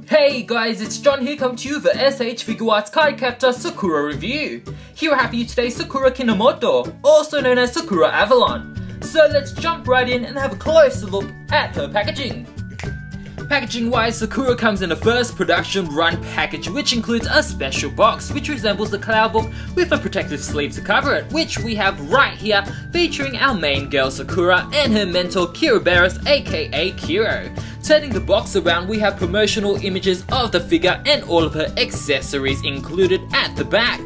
Hey guys, it's John here coming to you for S.H.Figuarts Cardcaptor Sakura review. Here I have for you today Sakura Kinomoto, also known as Sakura Avalon. So let's jump right in and have a closer look at her packaging. Packaging wise, Sakura comes in a first production run package which includes a special box which resembles the cloud book with a protective sleeve to cover it, which we have right here featuring our main girl Sakura and her mentor Kirabarus aka Kiro. Turning the box around, we have promotional images of the figure and all of her accessories included at the back.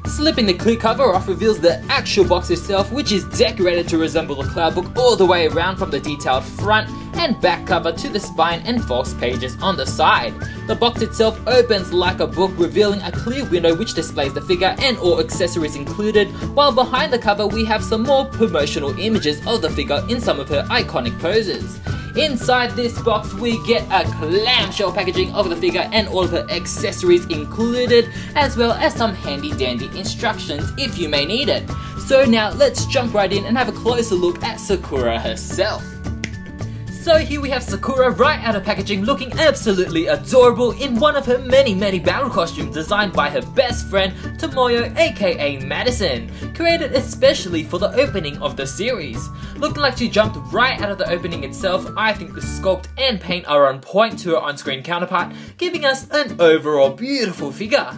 Slipping the clear cover off reveals the actual box itself, which is decorated to resemble the cloud book all the way around from the detailed front and back cover to the spine and false pages on the side. The box itself opens like a book, revealing a clear window which displays the figure and all accessories included, while behind the cover we have some more promotional images of the figure in some of her iconic poses. Inside this box we get a clamshell packaging of the figure and all of her accessories included, as well as some handy dandy instructions if you may need it. So now let's jump right in and have a closer look at Sakura herself. So here we have Sakura right out of packaging, looking absolutely adorable in one of her many battle costumes designed by her best friend Tomoyo aka Madison, created especially for the opening of the series. Looking like she jumped right out of the opening itself, I think the sculpt and paint are on point to her on-screen counterpart, giving us an overall beautiful figure.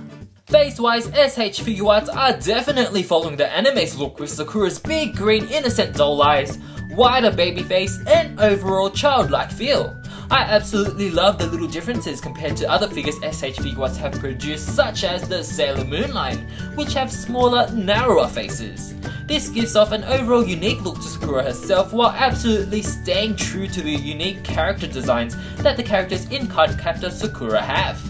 Face-wise, S.H.Figuarts are definitely following the anime's look with Sakura's big green innocent doll eyes, wider baby face, and overall childlike feel. I absolutely love the little differences compared to other figures S.H.Figuarts have produced, such as the Sailor Moon line, which have smaller, narrower faces. This gives off an overall unique look to Sakura herself while absolutely staying true to the unique character designs that the characters in Cardcaptor Sakura have.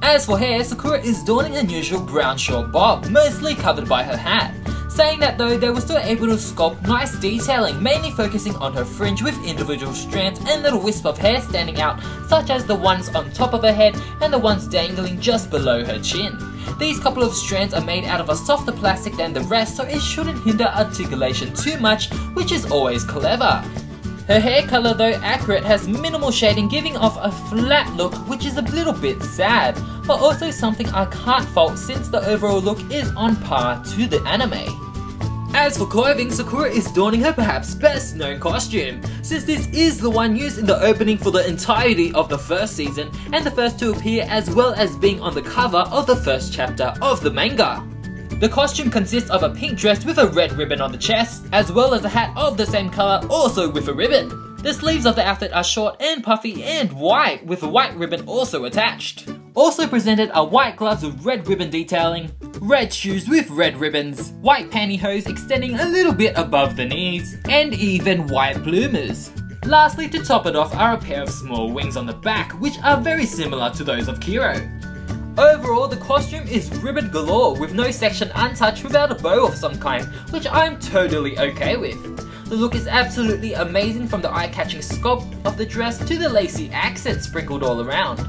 As for hair, Sakura is donning an unusual brown short bob, mostly covered by her hat. Saying that though, they were still able to sculpt nice detailing, mainly focusing on her fringe with individual strands and little wisp of hair standing out, such as the ones on top of her head and the ones dangling just below her chin. These couple of strands are made out of a softer plastic than the rest, so it shouldn't hinder articulation too much, which is always clever. Her hair colour, though accurate, has minimal shading, giving off a flat look, which is a little bit sad, but also something I can't fault since the overall look is on par to the anime. As for clothing, Sakura is donning her perhaps best known costume, since this is the one used in the opening for the entirety of the first season and the first to appear, as well as being on the cover of the first chapter of the manga. The costume consists of a pink dress with a red ribbon on the chest, as well as a hat of the same colour also with a ribbon. The sleeves of the outfit are short and puffy and white, with a white ribbon also attached. Also presented are white gloves with red ribbon detailing, red shoes with red ribbons, white pantyhose extending a little bit above the knees, and even white bloomers. Lastly, to top it off are a pair of small wings on the back, which are very similar to those of Kiro. Overall, the costume is ribbon galore, with no section untouched without a bow of some kind, which I'm totally okay with. The look is absolutely amazing, from the eye-catching sculpt of the dress to the lacy accents sprinkled all around.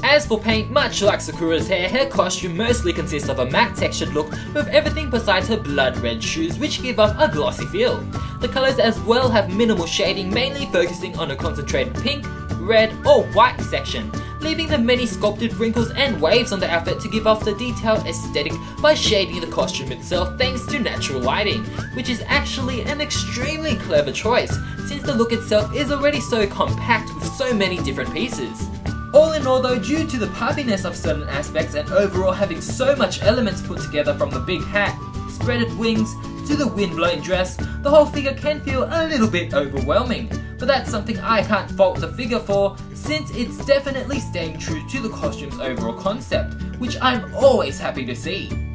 As for paint, much like Sakura's hair, her costume mostly consists of a matte textured look with everything besides her blood red shoes, which give off a glossy feel. The colours as well have minimal shading, mainly focusing on a concentrated pink, red or white section, leaving the many sculpted wrinkles and waves on the outfit to give off the detailed aesthetic by shading the costume itself thanks to natural lighting, which is actually an extremely clever choice since the look itself is already so compact with so many different pieces. All in all though, due to the puffiness of certain aspects and overall having so much elements put together, from the big hat, spreaded wings, to the wind-blown dress, the whole figure can feel a little bit overwhelming. But that's something I can't fault the figure for, since it's definitely staying true to the costume's overall concept, which I'm always happy to see.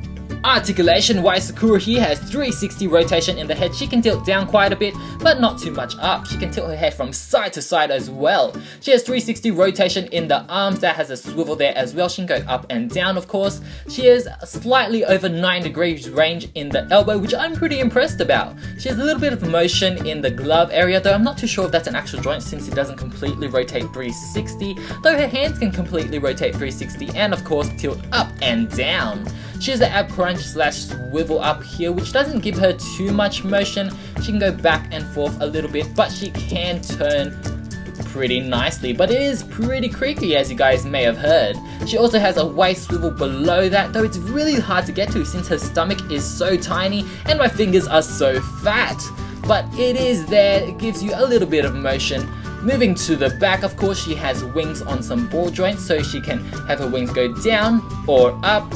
Articulation wise, Sakura here has 360 rotation in the head. She can tilt down quite a bit, but not too much up. She can tilt her head from side to side as well. She has 360 rotation in the arms, that has a swivel there as well. She can go up and down, of course. She has slightly over 9 degrees range in the elbow, which I'm pretty impressed about. She has a little bit of motion in the glove area, though I'm not too sure if that's an actual joint since it doesn't completely rotate 360, though her hands can completely rotate 360 and of course tilt up and down. She has the ab crunch slash swivel up here, which doesn't give her too much motion. She can go back and forth a little bit, but she can turn pretty nicely, but it is pretty creaky, as you guys may have heard. She also has a waist swivel below that, though it's really hard to get to since her stomach is so tiny and my fingers are so fat. But it is there, it gives you a little bit of motion. Moving to the back, of course, she has wings on some ball joints, so she can have her wings go down or up,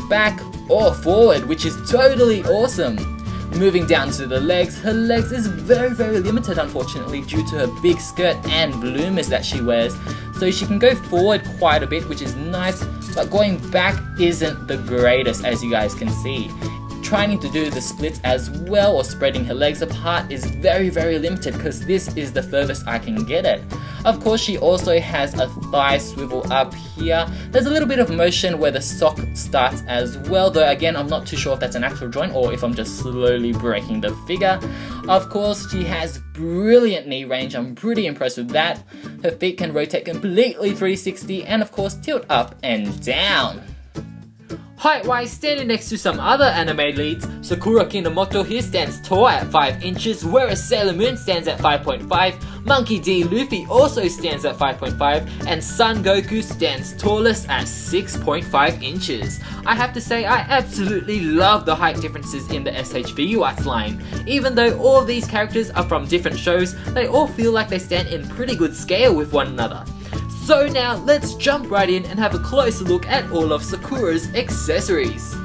back or forward, which is totally awesome. Moving down to the legs, her legs is very limited, unfortunately, due to her big skirt and bloomers that she wears. So she can go forward quite a bit, which is nice, but going back isn't the greatest, as you guys can see. Trying to do the splits as well or spreading her legs apart is very limited, because this is the furthest I can get it. Of course, she also has a thigh swivel up here. There's a little bit of motion where the sock starts as well, though again I'm not too sure if that's an actual joint or if I'm just slowly breaking the figure. Of course, she has brilliant knee range, I'm pretty impressed with that. Her feet can rotate completely 360 and of course tilt up and down. Height-wise, standing next to some other anime leads, Sakura Kinomoto here stands tall at 5 inches, whereas Sailor Moon stands at 5.5, Monkey D. Luffy also stands at 5.5, and Son Goku stands tallest at 6.5 inches. I have to say, I absolutely love the height differences in the S.H.Figuarts line. Even though all of these characters are from different shows, they all feel like they stand in pretty good scale with one another. So now, let's jump right in and have a closer look at all of Sakura's accessories.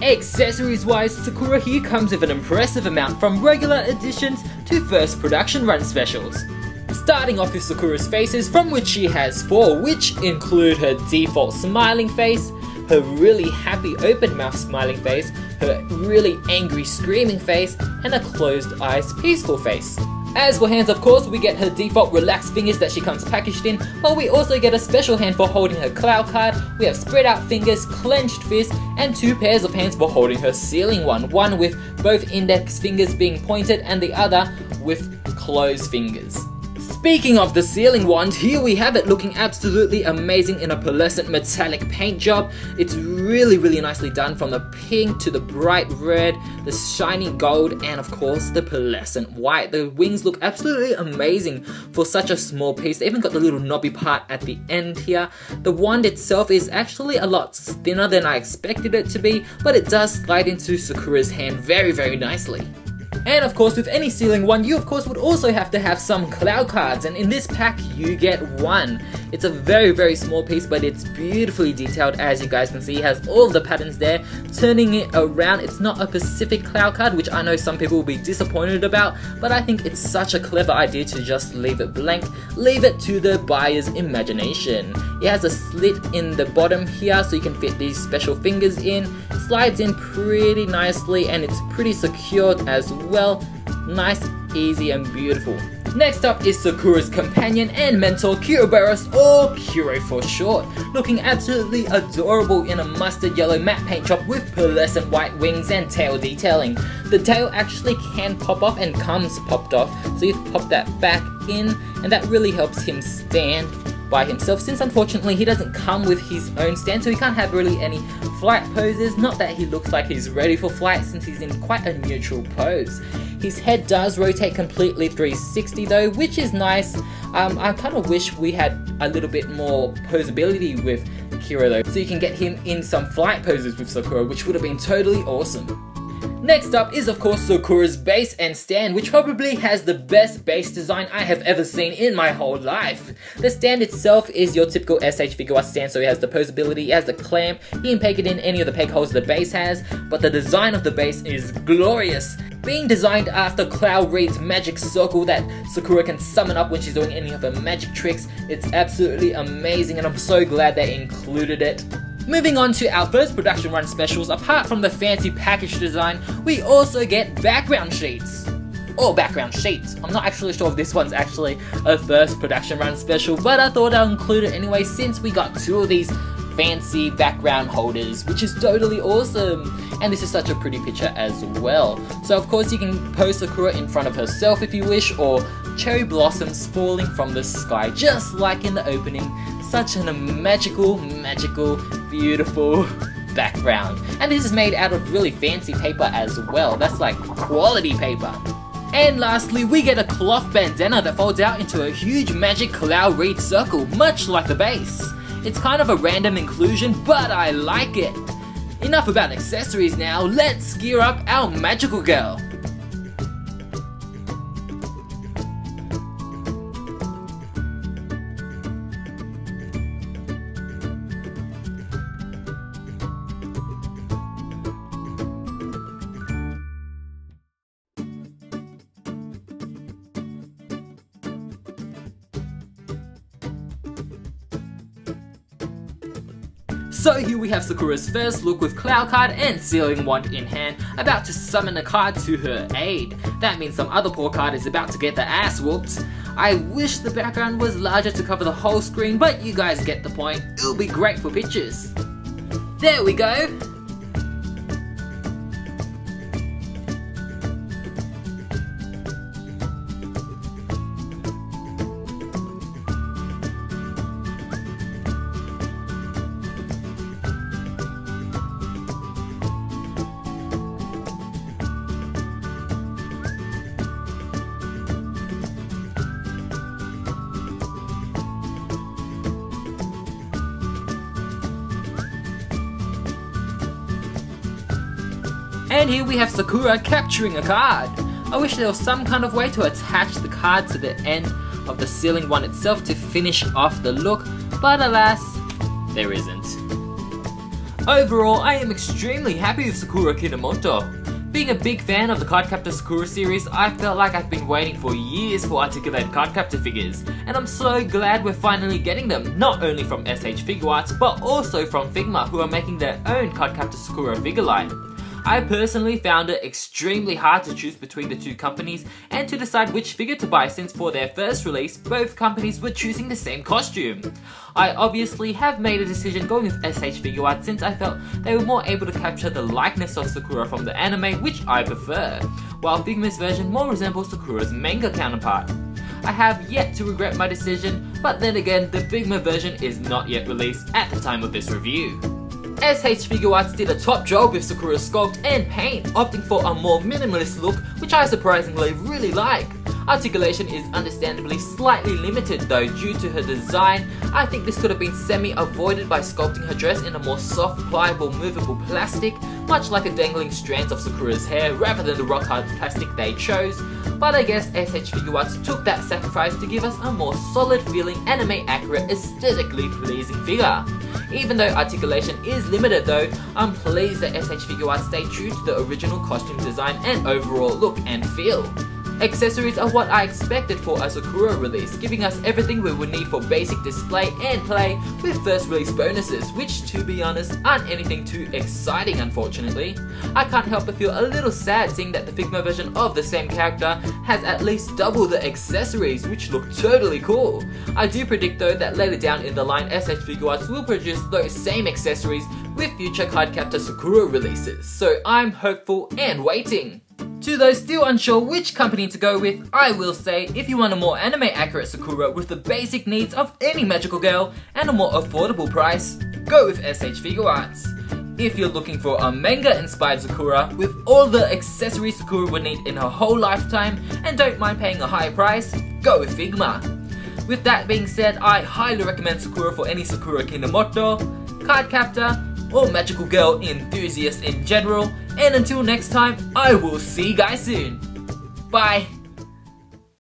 Accessories wise, Sakura here comes with an impressive amount from regular editions to first production run specials. Starting off with Sakura's faces, from which she has 4, which include her default smiling face, her really happy open mouth smiling face, her really angry screaming face, and a closed eyes peaceful face. As for hands, of course, we get her default relaxed fingers that she comes packaged in, but we also get a special hand for holding her cloud card. We have spread out fingers, clenched fists, and 2 pairs of hands for holding her sealing one with both index fingers being pointed and the other with closed fingers. Speaking of the sealing wand, here we have it looking absolutely amazing in a pearlescent metallic paint job. It's really nicely done, from the pink to the bright red, the shiny gold, and of course the pearlescent white. The wings look absolutely amazing for such a small piece. They even got the little knobby part at the end here. The wand itself is actually a lot thinner than I expected it to be, but it does slide into Sakura's hand very nicely. And of course, with any sealing wand, you of course would also have to have some cloud cards, and in this pack you get 1. It's a very small piece, but it's beautifully detailed, as you guys can see. It has all of the patterns there. Turning it around, it's not a Pacific cloud card, which I know some people will be disappointed about, but I think it's such a clever idea to just leave it blank, leave it to the buyer's imagination. It has a slit in the bottom here so you can fit these special fingers in, slides in pretty nicely, and it's pretty secured as well. Nice, easy and beautiful. Next up is Sakura's companion and mentor, Kyrobaros, or Kiro for short, looking absolutely adorable in a mustard yellow matte paint job with pearlescent white wings and tail detailing. The tail actually can pop off and comes popped off, so you pop that back in, and that really helps him stand by himself, since unfortunately he doesn't come with his own stand, so he can't have really any flight poses. Not that he looks like he's ready for flight, since he's in quite a neutral pose. His head does rotate completely 360 though, which is nice. I kind of wish we had a little bit more posability with Kiro though, so you can get him in some flight poses with Sakura, which would have been totally awesome. Next up is of course Sakura's base and stand, which probably has the best base design I have ever seen in my whole life. The stand itself is your typical S.H.Figuarts stand, so it has the posability, it has the clamp, you can peg it in any of the peg holes the base has, but the design of the base is glorious. Being designed after Cloud Reed's magic circle that Sakura can summon up when she's doing any of her magic tricks, it's absolutely amazing and I'm so glad they included it. Moving on to our first production run specials, apart from the fancy package design, we also get background sheets. Or background sheets. I'm not actually sure if this one's actually a first production run special, but I thought I'll include it anyway since we got 2 of these fancy background holders, which is totally awesome. And this is such a pretty picture as well. So of course you can pose Sakura in front of herself if you wish, or cherry blossoms falling from the sky, just like in the opening. Such a magical, beautiful background. And this is made out of really fancy paper as well. That's like quality paper. And lastly, we get a cloth bandana that folds out into a huge magic cloud reed circle, much like the base. It's kind of a random inclusion, but I like it. Enough about accessories now, let's gear up our magical girl. So here we have Sakura's first look with Cloud Card and Sealing Wand in hand, about to summon a card to her aid. That means some other poor card is about to get the ass whooped. I wish the background was larger to cover the whole screen, but you guys get the point. It'll be great for pictures. There we go! And here we have Sakura capturing a card. I wish there was some kind of way to attach the card to the end of the Sealing Wand itself to finish off the look, but alas, there isn't. Overall, I am extremely happy with Sakura Kinomoto. Being a big fan of the Cardcaptor Sakura series, I felt like I've been waiting for years for articulated Cardcaptor figures, and I'm so glad we're finally getting them, not only from S.H.Figuarts, but also from Figma, who are making their own Cardcaptor Sakura figure line. I personally found it extremely hard to choose between the two companies and to decide which figure to buy, since for their first release, both companies were choosing the same costume. I obviously have made a decision going with S.H.Figuarts since I felt they were more able to capture the likeness of Sakura from the anime, which I prefer, while Figma's version more resembles Sakura's manga counterpart. I have yet to regret my decision, but then again, the Figma version is not yet released at the time of this review. S.H.Figuarts did a top job with Sakura's sculpt and paint, opting for a more minimalist look, which I surprisingly really like. Articulation is understandably slightly limited though due to her design. I think this could have been semi-avoided by sculpting her dress in a more soft, pliable, movable plastic, much like the dangling strands of Sakura's hair rather than the rock-hard plastic they chose. But I guess S.H.Figuarts took that sacrifice to give us a more solid feeling, anime-accurate, aesthetically pleasing figure. Even though articulation is limited though, I'm pleased that S.H.Figuarts stayed true to the original costume design and overall look and feel. Accessories are what I expected for a Sakura release, giving us everything we would need for basic display and play, with first release bonuses, which to be honest aren't anything too exciting unfortunately. I can't help but feel a little sad seeing that the Figma version of the same character has at least double the accessories, which look totally cool. I do predict though that later down in the line S.H.Figuarts will produce those same accessories with future Cardcaptor Sakura releases, so I'm hopeful and waiting. To those still unsure which company to go with, I will say if you want a more anime-accurate Sakura with the basic needs of any magical girl and a more affordable price, go with S.H.Figuarts. If you're looking for a manga-inspired Sakura with all the accessories Sakura would need in her whole lifetime and don't mind paying a high price, go with Figma. With that being said, I highly recommend Sakura for any Sakura Kinomoto, Cardcaptor, or magical girl enthusiasts in general, and until next time, I will see you guys soon. Bye!